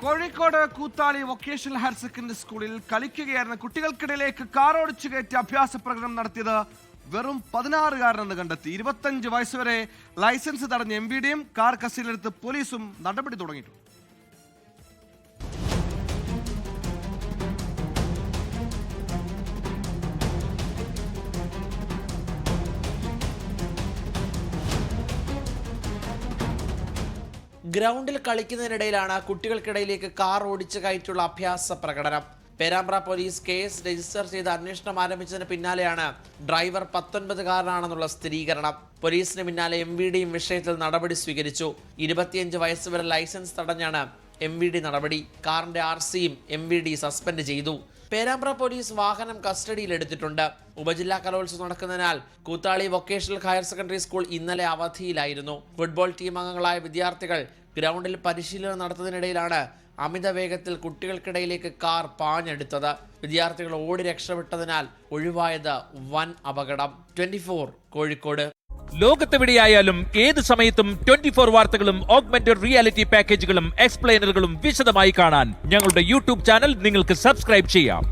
Kozhikode Koothali vocational higher secondary സ്കൂളിൽ കളിക്കുകയായിരുന്ന കുട്ടികൾക്കിടയിലേക്ക് car ഓടിച്ചു കയറ്റി അഭ്യാസ പ്രകടനം നടത്തിയത് വെറും 16-കാരനെന്ന് കണ്ടെത്തി. 25 വയസ്സുവരെ ലൈസൻസ് തടഞ്ഞ MVDയും കാർ കസ്റ്റഡിയിലെടുത്ത് പോലീസും നടപടി തുടങ്ങിയിട്ടുണ്ട്. ഗ്രൗണ്ടിൽ കളിക്കുന്നതിനിടയിലാണ് കുട്ടികൾക്കിടയിലേക്ക് കാർ ഓടിച്ചു കയറ്റിയുള്ള അഭ്യാസ പ്രകടനം. പേരാമ്പ്ര പോലീസ് കേസ് രജിസ്റ്റർ ചെയ്ത് അന്വേഷണം ആരംഭിച്ചതിന് പിന്നാലെയാണ് ഡ്രൈവർ 19-കാരനാണെന്നുള്ള സ്ഥിരീകരണം. പോലീസിന് പിന്നാലെ MVDയും വിഷയത്തിൽ നടപടി സ്വീകരിച്ചു. 25 വയസ്സ് വരെ ലൈസൻസ് തടഞ്ഞാണ് MVD നടപടി. കാറിന്റെ RCയും MVD സസ്പെൻഡ് ചെയ്തു. പേരാമ്പ്ര പോലീസ് വാഹനം കസ്റ്റഡിയിലെടുത്തിട്ടുണ്ട്. ഉപജില്ലാ കലോത്സവം നടക്കുന്നതിനാൽ Koothali vocational higher secondary school ഇന്നലെ അവധിയിലായിരുന്നു. ഫുട്ബോൾ ടീം അംഗങ്ങളായ വിദ്യാർത്ഥികൾ ഗ്രൗണ്ടിൽ പരിശീലനം നടത്തുന്നതിനിടയിലാണ് അമിത വേഗത്തിൽ കുട്ടികൾക്കിടയിലേക്ക് കാർ പാഞ്ഞെടുത്തത്. വിദ്യാർത്ഥികൾ ഓടി രക്ഷപ്പെട്ടതിനാൽ ഒഴിവായത് വൻ അപകടം. 24 കോഴിക്കോട്. ലോകത്തെവിടെയായാലും ഏത് സമയത്തും 24 വാർത്തകളും ഓഗ്മെന്റഡ് റിയാലിറ്റി പാക്കേജുകളും എക്സ്പ്ലെയിനറുകളും വിശദമായി കാണാൻ ഞങ്ങളുടെ യൂട്യൂബ് ചാനൽ നിങ്ങൾക്ക് സബ്സ്ക്രൈബ് ചെയ്യാം.